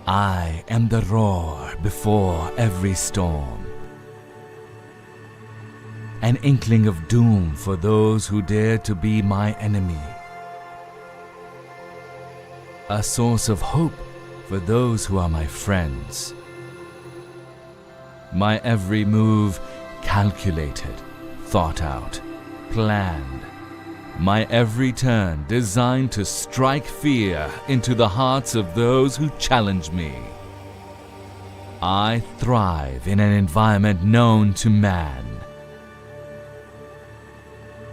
I am the roar before every storm, an inkling of doom for those who dare to be my enemy, a source of hope for those who are my friends. My every move calculated, thought out, planned. My every turn designed to strike fear into the hearts of those who challenge me. I thrive in an environment known to man.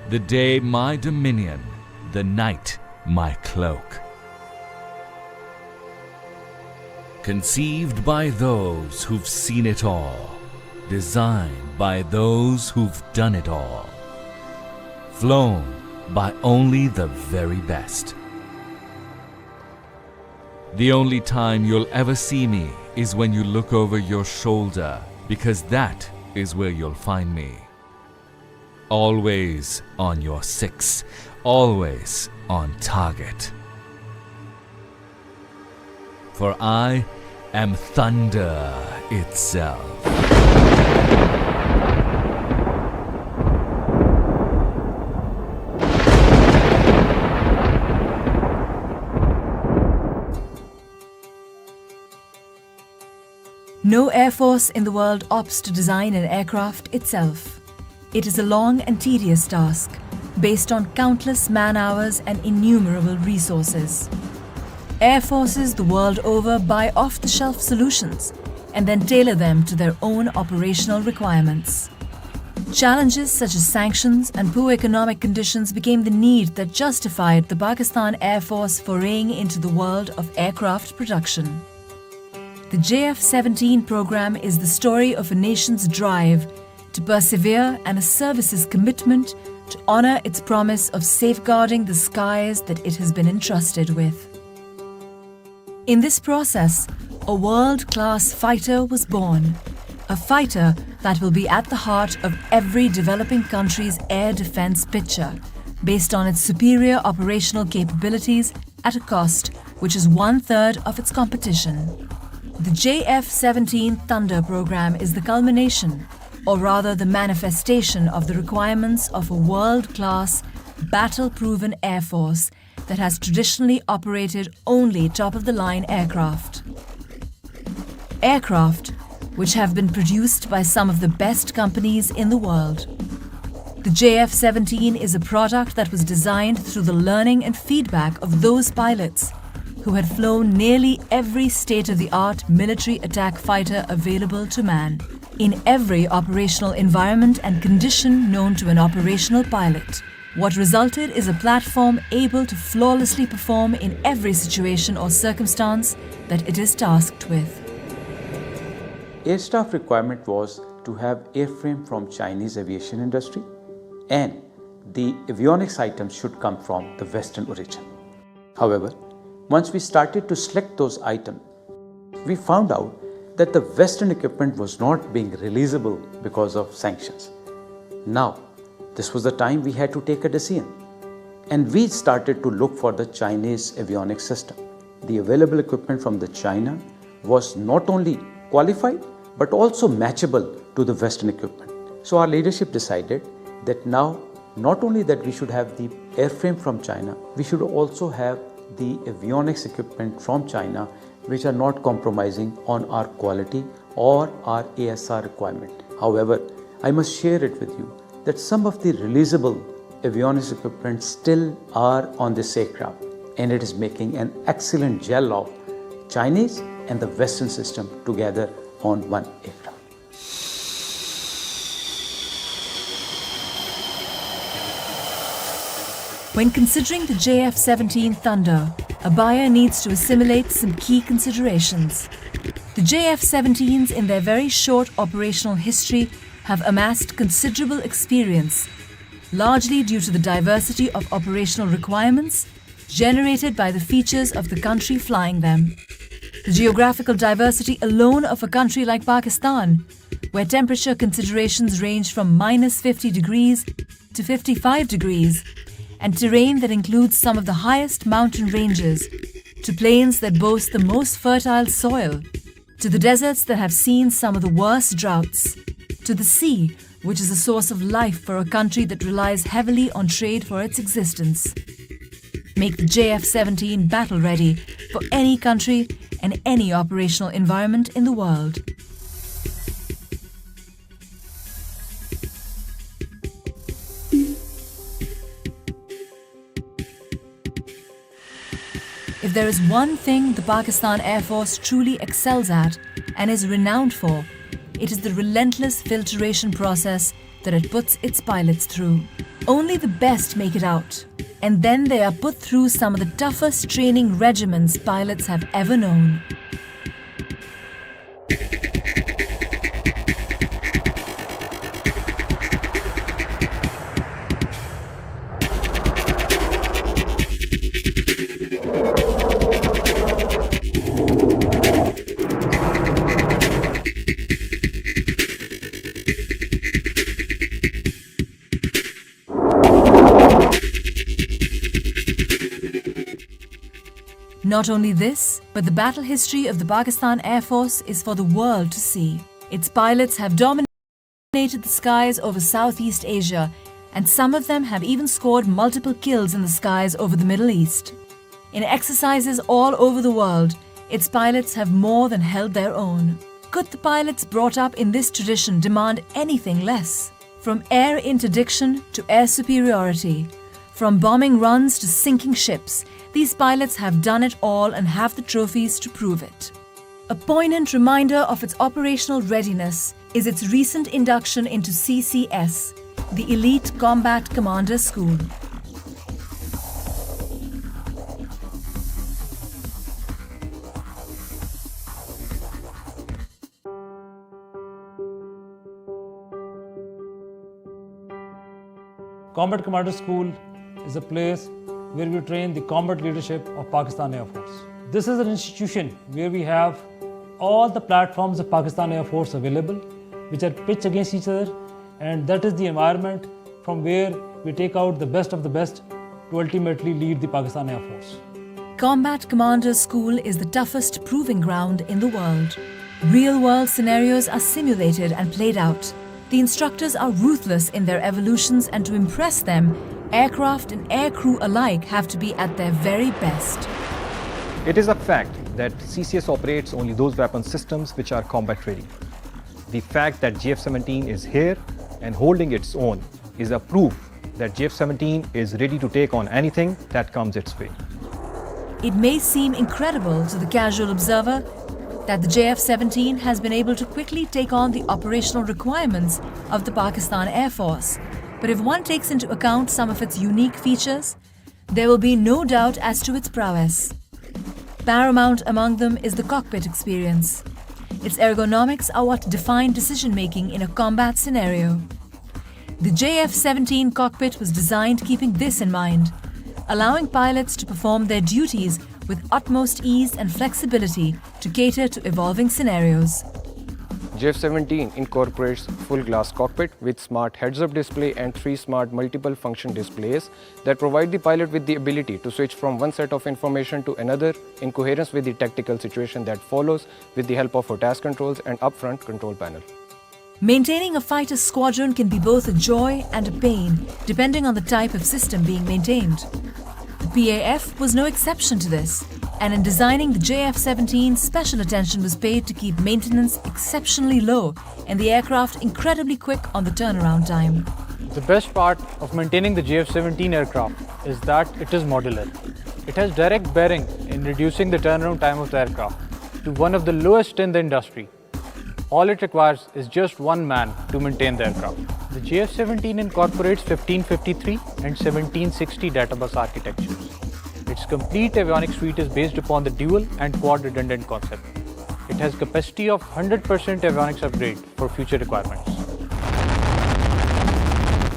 The day my dominion, the night my cloak. Conceived by those who've seen it all, designed by those who've done it all, flown by only the very best. The only time you'll ever see me is when you look over your shoulder, because that is where you'll find me. Always on your six, always on target. For I am thunder itself. No air force in the world opts to design an aircraft itself. It is a long and tedious task, based on countless man-hours and innumerable resources. Air forces the world over buy off-the-shelf solutions and then tailor them to their own operational requirements. Challenges such as sanctions and poor economic conditions became the need that justified the Pakistan Air Force foraying into the world of aircraft production. The JF-17 program is the story of a nation's drive to persevere and a service's commitment to honor its promise of safeguarding the skies that it has been entrusted with. In this process, a world-class fighter was born, a fighter that will be at the heart of every developing country's air defense picture, based on its superior operational capabilities at a cost which is 1/3 of its competition. The JF-17 Thunder program is the culmination, or rather the manifestation of the requirements of a world-class, battle-proven air force that has traditionally operated only top-of-the-line aircraft. Aircraft which have been produced by some of the best companies in the world. The JF-17 is a product that was designed through the learning and feedback of those pilots who had flown nearly every state-of-the-art military attack fighter available to man, in every operational environment and condition known to an operational pilot. What resulted is a platform able to flawlessly perform in every situation or circumstance that it is tasked with. Air staff requirement was to have airframe from Chinese aviation industry, and the avionics items should come from the Western origin. However, once we started to select those items, we found out that the Western equipment was not being releasable because of sanctions. Now, this was the time we had to take a decision, and we started to look for the Chinese avionics system. The available equipment from the China was not only qualified but also matchable to the Western equipment. So our leadership decided that now not only that we should have the airframe from China, we should also have the avionics equipment from China which are not compromising on our quality or our ASR requirement. However, I must share it with you that some of the releasable avionics equipment still are on this aircraft, and it is making an excellent gel of Chinese and the Western system together on one aircraft. When considering the JF-17 Thunder, a buyer needs to assimilate some key considerations. The JF-17s, in their very short operational history, have amassed considerable experience, largely due to the diversity of operational requirements generated by the features of the country flying them. The geographical diversity alone of a country like Pakistan, where temperature considerations range from -50 degrees to 55 degrees, and terrain that includes some of the highest mountain ranges, to plains that boast the most fertile soil, to the deserts that have seen some of the worst droughts, to the sea, which is a source of life for a country that relies heavily on trade for its existence. Make the JF-17 battle ready for any country and any operational environment in the world. If there is one thing the Pakistan Air Force truly excels at and is renowned for, it is the relentless filtration process that it puts its pilots through. Only the best make it out, and then they are put through some of the toughest training regimens pilots have ever known. Not only this, but the battle history of the Pakistan Air Force is for the world to see. Its pilots have dominated the skies over Southeast Asia, and some of them have even scored multiple kills in the skies over the Middle East. In exercises all over the world, its pilots have more than held their own. Could the pilots brought up in this tradition demand anything less? From air interdiction to air superiority, from bombing runs to sinking ships, these pilots have done it all and have the trophies to prove it. A poignant reminder of its operational readiness is its recent induction into CCS, the Elite Combat Commander School. Combat Commander School is a place where we train the combat leadership of Pakistan Air Force. This is an institution where we have all the platforms of Pakistan Air Force available, which are pitched against each other, and that is the environment from where we take out the best of the best to ultimately lead the Pakistan Air Force. Combat Commander School is the toughest proving ground in the world. Real-world scenarios are simulated and played out. The instructors are ruthless in their evolutions, and to impress them, aircraft and aircrew alike have to be at their very best. It is a fact that CCS operates only those weapon systems which are combat ready. The fact that JF-17 is here and holding its own is a proof that JF-17 is ready to take on anything that comes its way. It may seem incredible to the casual observer that the JF-17 has been able to quickly take on the operational requirements of the Pakistan Air Force. But if one takes into account some of its unique features, there will be no doubt as to its prowess. Paramount among them is the cockpit experience. Its ergonomics are what define decision-making in a combat scenario. The JF-17 cockpit was designed keeping this in mind, allowing pilots to perform their duties with utmost ease and flexibility to cater to evolving scenarios. JF-17 incorporates full glass cockpit with smart heads-up display and 3 smart multiple function displays that provide the pilot with the ability to switch from one set of information to another in coherence with the tactical situation that follows with the help of a task controls and upfront control panel. Maintaining a fighter squadron can be both a joy and a pain, depending on the type of system being maintained. The PAF was no exception to this, and in designing the JF-17, special attention was paid to keep maintenance exceptionally low and the aircraft incredibly quick on the turnaround time. The best part of maintaining the JF-17 aircraft is that it is modular. It has direct bearing in reducing the turnaround time of the aircraft to one of the lowest in the industry. All it requires is just one man to maintain the aircraft. The JF-17 incorporates 1553 and 1760 databus architectures. Its complete avionics suite is based upon the dual and quad redundant concept. It has capacity of 100% avionics upgrade for future requirements.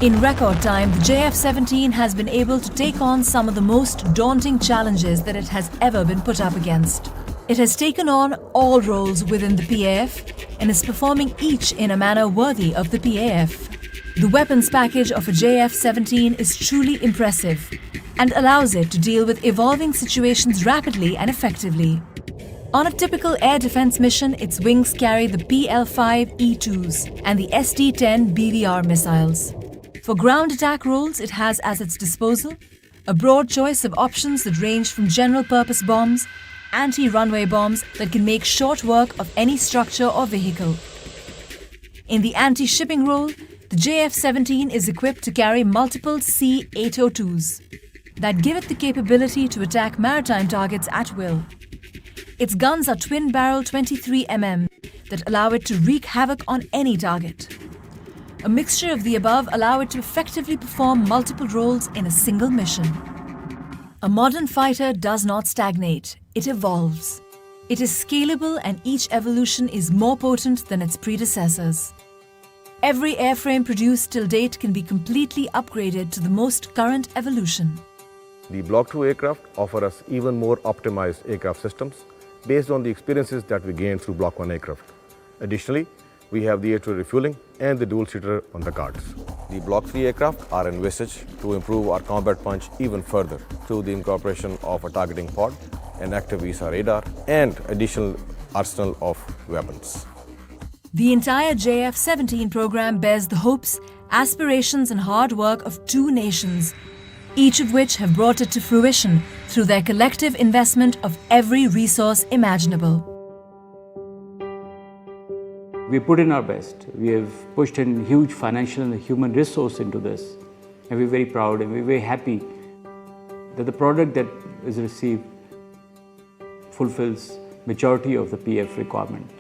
In record time, the JF-17 has been able to take on some of the most daunting challenges that it has ever been put up against. It has taken on all roles within the PAF and is performing each in a manner worthy of the PAF. The weapons package of a JF-17 is truly impressive. and allows it to deal with evolving situations rapidly and effectively. On a typical air defense mission, its wings carry the PL-5E2s and the SD-10 BVR missiles. For ground attack roles, it has as its disposal a broad choice of options that range from general-purpose bombs, anti-runway bombs that can make short work of any structure or vehicle. In the anti-shipping role, the JF-17 is equipped to carry multiple C-802s that give it the capability to attack maritime targets at will. Its guns are twin-barrel 23mm that allow it to wreak havoc on any target. A mixture of the above allow it to effectively perform multiple roles in a single mission. A modern fighter does not stagnate, it evolves. It is scalable and each evolution is more potent than its predecessors. Every airframe produced till date can be completely upgraded to the most current evolution. The Block 2 aircraft offer us even more optimized aircraft systems based on the experiences that we gained through Block 1 aircraft. Additionally, we have the air-to-air refueling and the dual-seater on the cards. The Block 3 aircraft are envisaged to improve our combat punch even further through the incorporation of a targeting pod, an active VSAR radar, and additional arsenal of weapons. The entire JF-17 program bears the hopes, aspirations and hard work of two nations, each of which have brought it to fruition through their collective investment of every resource imaginable. We put in our best. We have pushed in huge financial and human resource into this. And we're very proud and we're very happy that the product that is received fulfills majority of the PF requirements.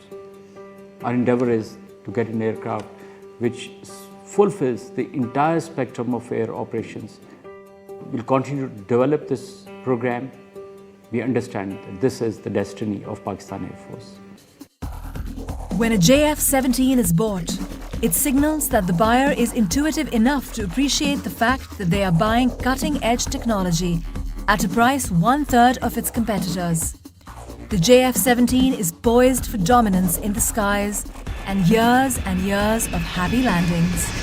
Our endeavor is to get an aircraft which fulfills the entire spectrum of air operations. We'll continue to develop this program. We understand that this is the destiny of Pakistan Air Force. When a JF-17 is bought, it signals that the buyer is intuitive enough to appreciate the fact that they are buying cutting-edge technology at a price 1/3 of its competitors. The JF-17 is poised for dominance in the skies and years of happy landings.